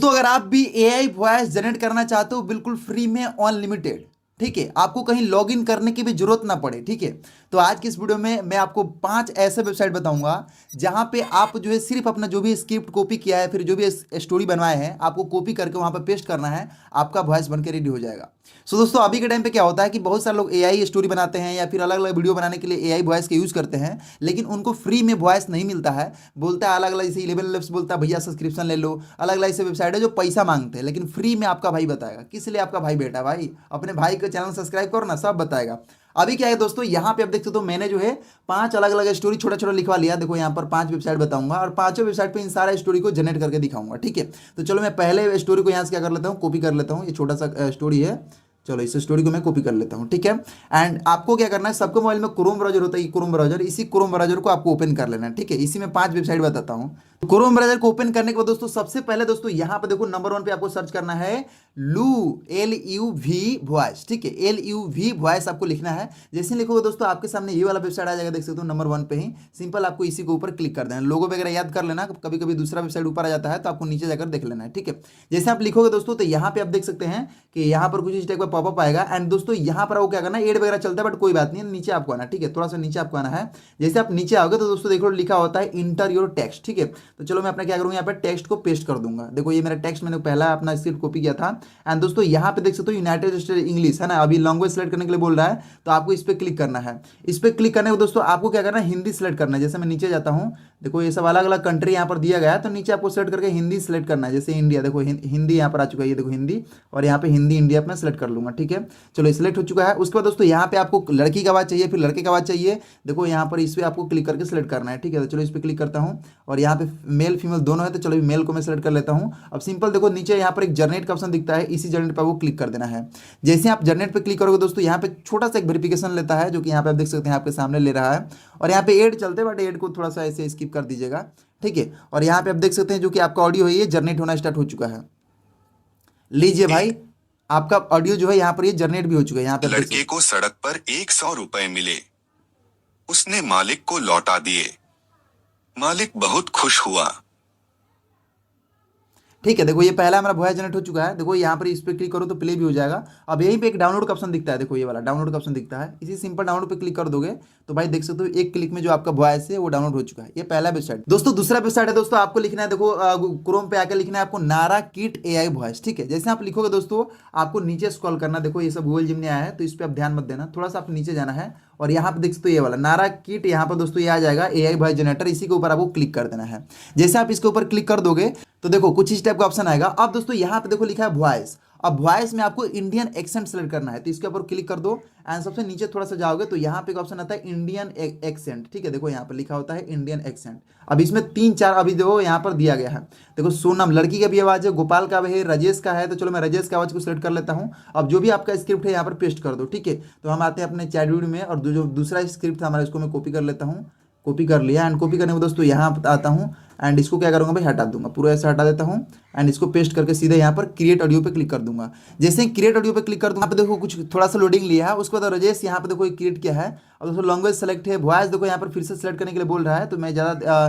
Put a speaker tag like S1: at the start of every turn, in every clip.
S1: तो अगर आप भी एआई वॉइस जनरेट करना चाहते हो बिल्कुल फ्री में अनलिमिटेड, ठीक है, आपको कहीं लॉगिन करने की भी जरूरत ना पड़े, ठीक है। तो आज की इस वीडियो में मैं आपको 5 ऐसे वेबसाइट बताऊंगा जहां पे आप जो है सिर्फ अपना जो भी स्क्रिप्ट कॉपी किया है, फिर जो भी स्टोरी बनवाए हैं, आपको कॉपी करके वहां पे पेस्ट करना है, आपका वॉइस बनकर रेडी हो जाएगा। सो दोस्तों, अभी के टाइम पे क्या होता है कि बहुत सारे लोग एआई स्टोरी बनाते हैं या फिर अलग अलग वीडियो बनाने के लिए एआई वॉइस का यूज करते हैं, लेकिन उनको फ्री में वॉइस नहीं मिलता है। बोलता है अलग अलग, जैसे 11 लैब्स बोलता है भैया सब्सक्रिप्शन ले लो। अलग अलग ऐसे वेबसाइट है जो पैसा मांगते हैं, लेकिन फ्री में आपका भाई बताएगा। किस लिए आपका भाई बेटा भाई अपने भाई का चैनल सब्सक्राइब करो ना, सब बताएगा। अभी क्या है दोस्तों, यहाँ पे आप देख सकते हो मैंने जो है 5 अलग अलग स्टोरी छोटा छोटा लिखवा लिया। देखो यहाँ पर 5 वेबसाइट बताऊंगा और पांचों वेबसाइट पे इन सारा स्टोरी को जनरेट करके दिखाऊंगा, ठीक है। तो चलो मैं पहले स्टोरी को यहाँ से क्या कर लेता हूँ, कॉपी कर लेता हूँ। ये छोटा सा स्टोरी है, चलो इस स्टोरी को मैं कॉपी कर लेता हूँ, ठीक है। एंड आपको क्या करना है, सबके मोबाइल में क्रोम ब्राउजर होता है, क्रोम ब्राउजर, इसी क्रोम ब्राउजर को आपको ओपन कर लेना है, ठीक है। इसी में 5 वेबसाइट बताता हूँ। क्रोम ब्राउजर को ओपन करने के बाद दोस्तों सबसे पहले दोस्तों यहाँ पे देखो नंबर 1 पे आपको सर्च करना है लू, LUV वॉइस, ठीक है। LUV वॉइस आपको लिखना है। जैसे लिखोगे दोस्तों आपके सामने ये वाला वेबसाइट आ जाएगा, देख सकते हो नंबर 1 पे ही। सिंपल आपको इसी के ऊपर क्लिक कर देना, लोगो वगैरह याद कर लेना, कभी कभी दूसरा वेबसाइट ऊपर आ जाता है तो आपको नीचे जाकर देख लेना है, ठीक है। जैसे आप लिखोगे दोस्तों तो यहाँ पे आप देख सकते हैं कि यहाँ पर कुछ इस टाइप का पॉपअप आएगा। एंड दोस्तों यहाँ पर आपको क्या करना है, एड वगैरह चलता है बट कोई बात नहीं, नीचे आपको आना, ठीक है। थोड़ा सा नीचे आपको आना है। जैसे आप नीचे आओगे तो दोस्तों देखो लिखा होता है इंटर योर टेक्स्ट, ठीक है। तो चलो मैं अपना क्या करूँगा, यहाँ पे टेक्स्ट को पेस्ट कर दूंगा। देखो ये मेरा टेक्स्ट मैंने पहला अपना स्क्रिप्ट कॉपी किया था। एंड दोस्तों यहाँ पे देख सकते हो यूनाइटेड स्टेट इंग्लिश है ना, अभी लैंग्वेज सेलेक्ट करने के लिए बोल रहा है, तो आपको इस पर क्लिक करना है। इस पर क्लिक करने को दोस्तों आपको क्या करना है, हिंदी सेलेक्ट करना है। जैसे मैं नीचे जाता हूँ, देखो ये सब अलग अलग कंट्री यहाँ पर दिया गया है, तो नीचे आपको सेलेक्ट करके हिंदी सेलेक्ट करना है। जैसे इंडिया, देखो हिंदी यहाँ पर आ चुका है, ये देखो हिंदी, और यहाँ पे हिंदी इंडिया में सेलेक्ट कर लूंगा, ठीक है। चलो सिलेक्ट हो चुका है। उसके बाद दोस्तों यहाँ पे आपको लड़की का आवाज चाहिए, फिर लड़के का आवाज चाहिए। देखो यहाँ पर इस पर आपको क्लिक करके सेलेक्ट करना है, ठीक है। तो चलो इस पर क्लिक करता हूँ और यहाँ पे मेल फीमेल दोनों है, तो चलो मेल को मैं सेलेक्ट कर लेता हूँ। अब सिंपल देखो नीचे यहाँ पर एक जनरेट का ऑप्शन दिखता है, इसी जनरेट पर आपको क्लिक कर देना है। जैसे आप जनरेट पे क्लिक करोगे दोस्तों यहाँ पे छोटा सा एक वेरिफिकेशन लेता है, जो कि यहाँ पे आप देख सकते हैं आपके सामने ले रहा है। और यहाँ पे एड चलते हैं बट एड को थोड़ा सा ऐसे स्किप कर दीजिएगा, ठीक है। और यहाँ पे आप देख सकते हैं जो कि आपका ऑडियो है ये जनरेट होना स्टार्ट हो चुका है। लीजिए भाई, आपका ऑडियो जो है यहाँ पर ये जनरेट भी हो चुका है। यहाँ पे
S2: लड़के को सड़क पर 100 रुपए मिले, उसने मालिक को लौटा दिए, मालिक बहुत खुश हुआ।
S1: ठीक है। देखो ये पहला हमारा वॉइस जनरेट हो चुका है। देखो यहाँ पर इस पर क्लिक करो तो प्ले भी हो जाएगा। अब यहीं पे एक डाउनलोड का ऑप्शन दिखता है, देखो ये वाला डाउनलोड का ऑप्शन दिखता है। इसी सिंपल डाउनलोड पे क्लिक कर दोगे तो भाई देख सकते हो एक क्लिक में जो आपका वॉइस है वो डाउनलोड हो चुका है। ये पहला वेबसाइट। दोस्तों दूसरा वेबसाइट है दोस्तों, आपको लिखना है, देखो क्रोम पे आकर लिखना है आपको नारा किट AI वॉइस, ठीक है। जैसे आप लिखोगे दोस्तों आपको नीचे स्क्रॉल करना, देखो ये सब गूगल जिम में आया है तो इस पर आप ध्यान मत देना, थोड़ा सा आप नीचे जाना है और यहाँ पे देख सकते हो ये वाला नारा किट, यहाँ पर दोस्तों ये आ जाएगा AI वॉइस जनरेटर, इसी के ऊपर आपको क्लिक कर देना है। जैसे आप इसके ऊपर क्लिक कर दोगे तो देखो कुछ इस टाइप का ऑप्शन आएगा। अब दोस्तों यहाँ पे देखो लिखा है वॉइस। अब वॉइस में आपको इंडियन एक्सेंट सेलेक्ट करना है, तो इसके ऊपर क्लिक कर दो। एंड सबसे नीचे थोड़ा सा जाओगे तो यहाँ पे एक ऑप्शन आता है इंडियन एक्सेंट, ठीक है। देखो यहाँ पर लिखा होता है इंडियन एक्सेंट। अब इसमें 3-4 अभी देखो यहाँ पर दिया गया है। देखो सोनम लड़की का भी आवाज है, गोपाल का भी है, राजेश का है। तो चलो मैं राजेश का आवाज को सिलेक्ट कर लेता हूँ। अब जो भी आपका स्क्रिप्ट है यहाँ पर पेस्ट कर दो, ठीक है। तो हम आते हैं अपने चैटबॉट में और जो दूसरा स्क्रिप्ट था हमारा, इसको मैं कॉपी कर लेता हूँ। कॉपी कर लिया। एंड कॉपी करने को दोस्तों यहाँ आता हूँ एंड इसको क्या करूँगा भाई, हटा दूंगा, पूरा ऐसे हटा देता हूँ। एंड इसको पेस्ट करके सीधे यहाँ पर क्रिएट ऑडियो पे क्लिक कर दूंगा। जैसे ही क्रिएट ऑडियो पे क्लिक कर दूंगा, यहाँ पे देखो कुछ थोड़ा सा लोडिंग लिया है। उसके बाद राजेश यहाँ पे देखो क्रिएट किया है। और दोस्तों लैंग्वेज सेलेक्ट है, वॉइस देखो यहाँ पर फिर से सेलेक्ट करने के लिए बोल रहा है, तो मैं ज़्यादा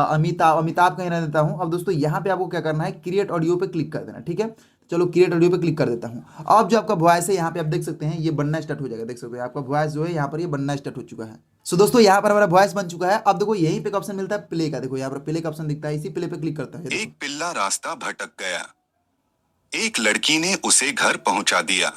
S1: अमिताभ कहीं रहने देता हूँ। अब दोस्तों यहाँ पे आपको क्या करना है, क्रिएट ऑडियो पे क्लिक कर देना, ठीक है। चलो क्रिएट ऑडियो पे क्लिक कर देता हूँ। अब जो आपका वॉइस है यहाँ पे आप देख सकते हैं ये बनना स्टार्ट हो जाएगा, देख सकते हैं आपका वॉइस जो है यहाँ पर ये बनना स्टार्ट हो चुका है। सो दोस्तों यहाँ पर हमारा वॉइस बन चुका है। अब देखो यहीं पे ऑप्शन मिलता है प्ले का, देखो यहाँ पर प्ले का ऑप्शन दिखता है, इसी प्ले पे क्लिक करता है।
S2: एक पिल्ला रास्ता भटक गया, एक लड़की ने उसे घर पहुंचा दिया।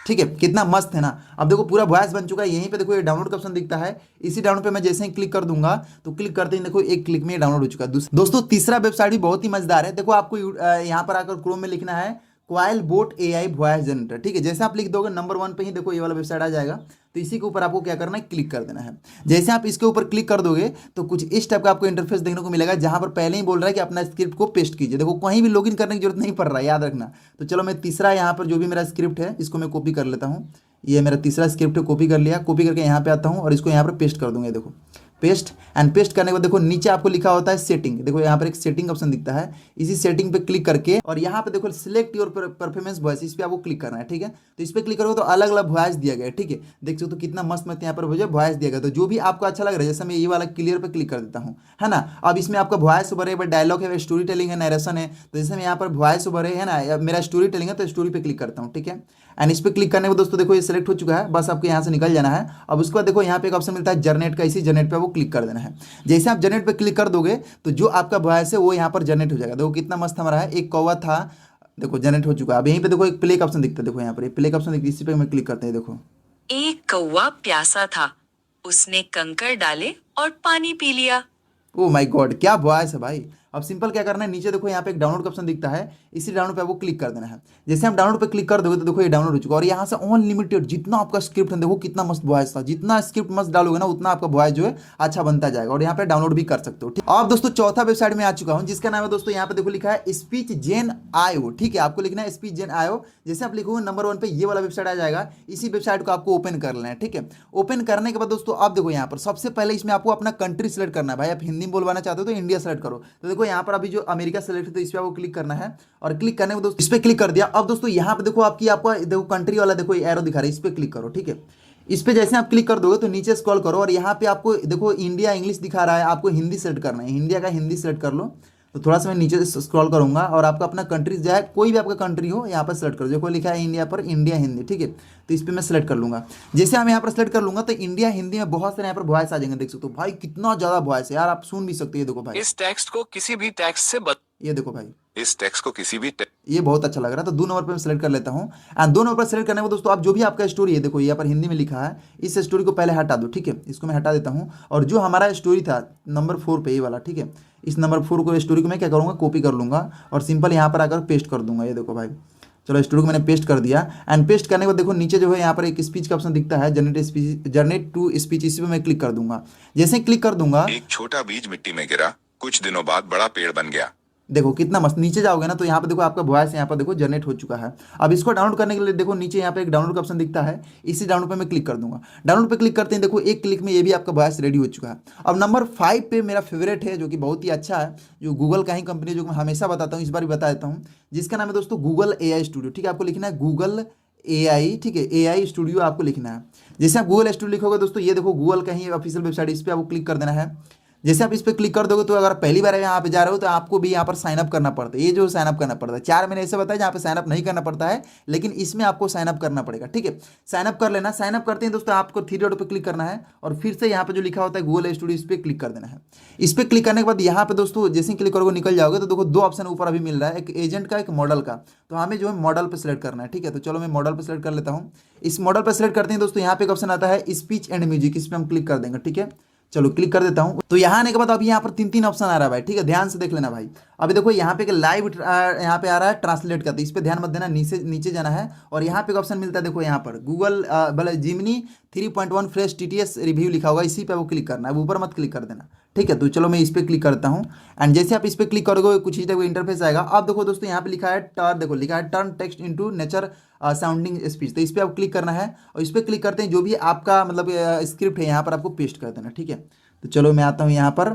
S1: ठीक है, कितना मस्त है ना। अब देखो पूरा वॉइस बन चुका है। यहीं पे देखो ये डाउनलोड का ऑप्शन दिखता है, इसी डाउनलोड पे मैं जैसे ही क्लिक कर दूंगा तो क्लिक करते ही देखो एक क्लिक में डाउनलोड हो चुका है। दोस्तों तीसरा वेबसाइट भी बहुत ही मजेदार है। देखो आपको यहाँ पर आकर क्रोम में लिखना है coil boat AI voice generator, ठीक है। जैसे आप लिख दोगे नंबर 1 पे ही देखो ये वाला वेबसाइट आ जाएगा, तो इसी के ऊपर आपको क्या करना है, क्लिक कर देना है। जैसे आप इसके ऊपर क्लिक कर दोगे तो कुछ इस टाइप का आपको इंटरफेस देखने को मिलेगा, जहां पर पहले ही बोल रहा है कि अपना स्क्रिप्ट को पेस्ट कीजिए। देखो कहीं भी लॉगिन करने की जरूरत नहीं पड़ रहा है, याद रखना। तो चलो मैं तीसरा यहाँ पर जो भी मेरा स्क्रिप्ट है इसको मैं कॉपी कर लेता हूँ। ये मेरा तीसरा स्क्रिप्ट है, कॉपी कर लिया। कॉपी करके यहाँ पे आता हूँ और इसको यहाँ पर पेस्ट कर दूंगा। देखो पेस्ट। एंड पेस्ट करने के बाद देखो नीचे आपको लिखा होता है सेटिंग, देखो यहाँ पर एक सेटिंग ऑप्शन दिखता है, इसी सेटिंग पे क्लिक करके और यहाँ पे देखो सिलेक्ट योर परफॉर्मेंस वॉइस, इस पे आपको क्लिक करना है, ठीक है। तो इस पे क्लिक करोगे तो अलग अलग वॉइस दिया गया है, ठीक है। देख सकते हो तो कितना मस्त मस्त यहाँ पर वॉइस दिया गया, तो जो भी आपको अच्छा लग रहा है, जैसे मैं ये वाला क्लियर पे क्लिक कर देता हूँ, है ना। अब इसमें आपका वॉइस ओवर है, डायलॉग है, स्टोरी टेलिंग है, नरेशन है। तो जैसे मैं यहाँ पर वॉइस ओवर है ना, मेरा स्टोरी टेलिंग है, तो स्टोरी पे क्लिक करता हूँ, ठीक है। एंड इस पे क्लिक करने को दोस्तों देखो ये सिलेक्ट हो चुका है, बस आपको यहाँ से निकल जाना है। अब उसके बाद देखो यहाँ पे एक ऑप्शन मिलता है जनरेट का, इसी जनरेट पे वो क्लिक कर देना है। जैसे आप जनरेट पे क्लिक कर दोगे तो जो आपका वॉइस है वो यहाँ पर जनरेट हो जाएगा। देखो कितना मस्त हमारा है, एक कौवा था, देखो जनरेट हो चुका है। अब यहीं पे देखो एक प्ले का ऑप्शन दिखता है, देखो यहाँ पर प्ले का ऑप्शन दिखता है, इसी पे मैं क्लिक करते हैं। देखो
S3: एक कौवा प्यासा था, उसने कंकड़ डाले और पानी पी लिया।
S1: ओ माय गॉड, क्या वॉइस है भाई। अब सिंपल क्या करना है, नीचे देखो यहाँ पे एक डाउनलोड का ऑप्शन दिखता है, इसी डाउनलोड पे आपको क्लिक कर देना है। जैसे हम डाउनलोड पे क्लिक कर दोगे तो देखो ये डाउनलोड हो चुका है, और यहाँ से अनलिमिटेड जितना आपका स्क्रिप्ट है, देखो कितना मस्त वॉइस था, जितना स्क्रिप्ट मस्त डालोगे ना उतना आपका वॉइस जो है अच्छा बनता जाएगा, और यहाँ पे डाउनलोड भी कर सकते हो, ठीक। अब दोस्तों चौथा वेबसाइट में आ चुका हूँ, जिसका नाम है दोस्तों यहाँ पे देखो लिखा है स्पीच जेन आयो, ठीक है। आपको लिखना है स्पीच जेन आयो। जैसे आप लिखोगे नंबर 1 पे ये वाला वेबसाइट आ जाएगा, इसी वेबसाइट को आपको ओपन कर लेना है, ठीक है। ओपन करने के बाद दोस्तों आप देखो यहाँ पर सबसे पहले इसमें आपको अपना कंट्री सेलेक्ट करना है। भाई आप हिंदी में बोलवाना चाहते हो तो इंडिया सेलेक्ट करो, तो देखो यहाँ पर अभी जो अमेरिका सेलेक्ट है तो इस पे आपको क्लिक करना है, और क्लिक करने के दोस्तों इस पे क्लिक कर दिया। अब दोस्तों यहाँ पे देखो आपका देखो कंट्री वाला देखो एरो दिखा रहा है, इस पे क्लिक करो, ठीक है। इस पे जैसे आप क्लिक कर दोगे तो नीचे स्क्रॉल करो, और यहाँ पे आपको देखो इंडिया इंग्लिश दिखा रहा है, आपको हिंदी सेलेक्ट करना है, इंडिया का हिंदी सेलेक्ट कर लो। तो थोड़ा सा मैं नीचे स्क्रॉल करूंगा, और आपका अपना कंट्री जो है कोई भी आपका कंट्री हो यहाँ पर सेलेक्ट करो, जो कोई लिखा है इंडिया पर इंडिया हिंदी, ठीक है। तो इस पर मैं सेलेक्ट कर लूंगा। जैसे हम यहाँ पर सेलेक्ट कर लूंगा तो इंडिया हिंदी में बहुत सारे यहाँ पर वॉइस आ जाएंगे, देख सकते हो भाई कितना ज्यादा वॉइस है यार, आप सुन भी सकते हो। ये देखो भाई,
S4: इस टेक्स्ट को किसी भी टेक्स्ट से
S1: ये देखो भाई,
S2: इस टेक्स्ट को किसी भी
S1: ये बहुत अच्छा लग रहा है। तो 2 नंबर पे मैं सेलेक्ट कर लेता हूँ, एंड 2 नंबर पर सेलेक्ट करने को दोस्तों आप जो भी आपका स्टोरी है, देखो यहाँ पर हिंदी में लिखा है, इस स्टोरी को पहले हटा दो, ठीक है। इसको मैं हटा देता हूँ, और जो हमारा स्टोरी था नंबर 4 पे ये वाला, ठीक है, इस नंबर 4 को स्टोरी को मैं क्या करूँगा, कॉपी कर लूँगा, और सिंपल यहाँ पर आकर पेस्ट कर दूंगा। ये देखो भाई, चलो स्टोरी को मैंने पेस्ट कर दिया। एंड पेस्ट करने के बाद देखो नीचे जो है यहाँ पर एक स्पीच का ऑप्शन दिखता है, जनरेट टू स्पीच, इसी पे मैं क्लिक कर दूंगा। जैसे क्लिक कर दूंगा,
S2: एक छोटा बीज मिट्टी में गिरा, कुछ दिनों बाद बड़ा पेड़ बन गया।
S1: देखो कितना मस्त, नीचे जाओगे ना तो यहाँ पे देखो आपका वॉइस यहाँ पर देखो जनरेट हो चुका है। अब इसको डाउनलोड करने के लिए देखो नीचे यहाँ पे एक डाउनलोड का ऑप्शन दिखता है, इसी डाउनलोड पे मैं क्लिक कर दूंगा। डाउनलोड पे क्लिक करते हैं, देखो एक क्लिक में ये भी आपका वॉइस रेडी हो चुका है। अब नंबर 5 पे मेरा फेवरेट है, जो कि बहुत ही अच्छा है, जो गूगल का ही कंपनी, जो मैं हमेशा बताता हूँ, इस बार भी बता देता हूँ, जिसका नाम है दोस्तों गूगल AI स्टूडियो, ठीक है। आपको लिखना है गूगल AI, ठीक है, AI स्टूडियो आपको लिखना है। जैसे आप गूगल स्टूडियो लिखोगे दोस्तों, ये देखो गूगल का ही ऑफिशियल वेबसाइट, इस पर आपको क्लिक कर देना है। जैसे आप इस पर क्लिक कर दोगे तो अगर पहली बार यहाँ पे जा रहे हो तो आपको भी यहाँ पर साइन अप करना पड़ता है, ये जो साइन अप करना पड़ता है। 4 मैंने ऐसे बताया जहाँ पे साइन अप नहीं करना पड़ता है, लेकिन इसमें आपको साइन अप करना पड़ेगा, ठीक है। साइन अप कर लेना। साइन अप करते हैं दोस्तों आपको 3 डॉट पे क्लिक करना है, और फिर से यहाँ पे जो लिखा होता है गूगल स्टूडियो, इस पर क्लिक कर देना है। इस पर क्लिक करने के बाद यहाँ पे दोस्तों जैसे क्लिक करोगे निकल जाओगे, तो देखो 2 ऑप्शन ऊपर अभी मिल रहा है, एक एजेंट का, एक मॉडल का। तो हमें जो है मॉडल पर सेलेक्ट करना है, ठीक है। तो चलो मैं मॉडल पर सेलेक्ट कर लेता हूँ। इस मॉडल पर सेलेक्ट करते हैं दोस्तों, यहाँ पे एक ऑप्शन आता है स्पीच एंड म्यूजिक, इस पर हम क्लिक कर देंगे, ठीक है। चलो क्लिक कर देता हूं। तो यहाँ आने के बाद अभी यहाँ पर 3 ऑप्शन आ रहा है भाई, ठीक है, ध्यान से देख लेना भाई। अभी देखो यहाँ पे लाइव यहाँ पे आ रहा है ट्रांसलेट का, तो इस पे ध्यान मत देना, नीचे जाना है, और यहाँ पे एक ऑप्शन मिलता है, देखो यहाँ पर Google Gemini 3.1 fresh TTS review लिखा होगा, इसी पे वो क्लिक करना है, ऊपर मत क्लिक कर देना, ठीक है। तो चलो मैं इस पर क्लिक करता हूँ, एंड जैसे आप इस पर क्लिक करोगे कुछ ही तक इंटरफेस आएगा। अब देखो दोस्तों यहाँ पे लिखा है देखो लिखा है turn text into nature sounding speech, तो इस पर आप क्लिक करना है, और इस पर क्लिक करते हैं जो भी आपका मतलब स्क्रिप्ट है यहाँ पर आपको पेस्ट कर देना, ठीक है। तो चलो मैं आता हूँ यहाँ पर,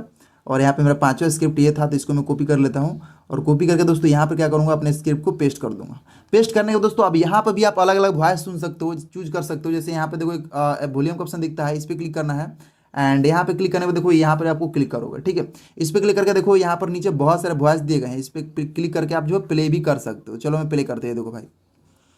S1: और यहाँ पे मेरा 5वां स्क्रिप्ट ये था, तो इसको मैं कॉपी कर लेता हूँ, और कॉपी करके दोस्तों यहाँ पर क्या करूँगा, अपने स्क्रिप्ट को पेस्ट कर दूंगा। पेस्ट करने के दोस्तों अब यहाँ पर भी आप अलग अलग वॉइस सुन सकते हो, चूज कर सकते हो। जैसे यहाँ पे देखो एक वॉल्यूम का ऑप्शन दिखता है, इस पर क्लिक करना है, एंड यहाँ पे क्लिक करने पर देखो यहाँ पर आपको क्लिक करोगे, ठीक है। इस पर क्लिक करके देखो यहाँ पर नीचे बहुत सारे वॉइस दिए गए हैं, इस पर क्लिक करके आप जो प्ले भी कर सकते हो। चलो मैं प्ले करते हैं, देखो भाई,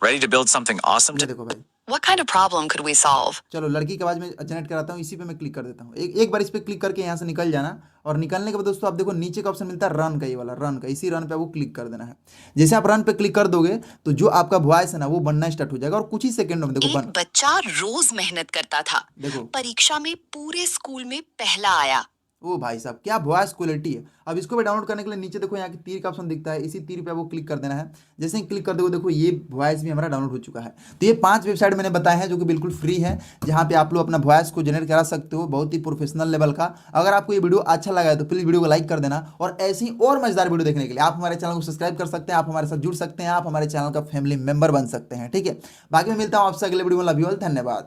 S4: ready to build something awesome
S1: ये देखो भाई,
S3: What kind of problem could we solve?
S1: चलो लड़की की आवाज़ में जनरेट कराता हूँ, इसी पे मैं क्लिक कर देता हूँ। एक बार इस पे क्लिक करके यहाँ से निकल जाना, और निकलने के बाद दोस्तों आप देखो नीचे का ऑप्शन मिलता है रन का, ये वाला रन का, इसी रन पे वो क्लिक कर देना है। जैसे आप रन पे क्लिक कर दोगे तो जो आपका वॉइस है ना वो बनना स्टार्ट हो जाएगा, और कुछ ही सेकंडों में देखो
S3: एक बच्चा रोज मेहनत करता था,
S1: देखो
S3: परीक्षा में पूरे स्कूल में पहला आया।
S1: ओ भाई साहब, क्या वॉइस क्वालिटी है। अब इसको भी डाउनलोड करने के लिए नीचे देखो यहाँ की तीर का ऑप्शन दिखता है, इसी तीर पे वो क्लिक कर देना है। जैसे ही क्लिक कर दोगे देखो ये वॉइस भी हमारा डाउनलोड हो चुका है। तो ये 5 वेबसाइट मैंने बताए हैं जो कि बिल्कुल फ्री है, जहाँ पे आप लोग अपना वॉइस को जनरेट करा सकते हो, बहुत ही प्रोफेशनल लेवल का। अगर आपको ये वीडियो अच्छा लगा है तो प्लीज़ वीडियो को लाइक कर देना, और ऐसी ही और मजेदार वीडियो देखने के लिए आप हमारे चैनल को सब्सक्राइब कर सकते हैं, आप हमारे साथ जुड़ सकते हैं, आप हमारे चैनल का फैमिली मेंबर बन सकते हैं, ठीक है। बाकी मैं मिलता हूँ आपसे अगले वीडियो में। लव यू ऑल, धन्यवाद।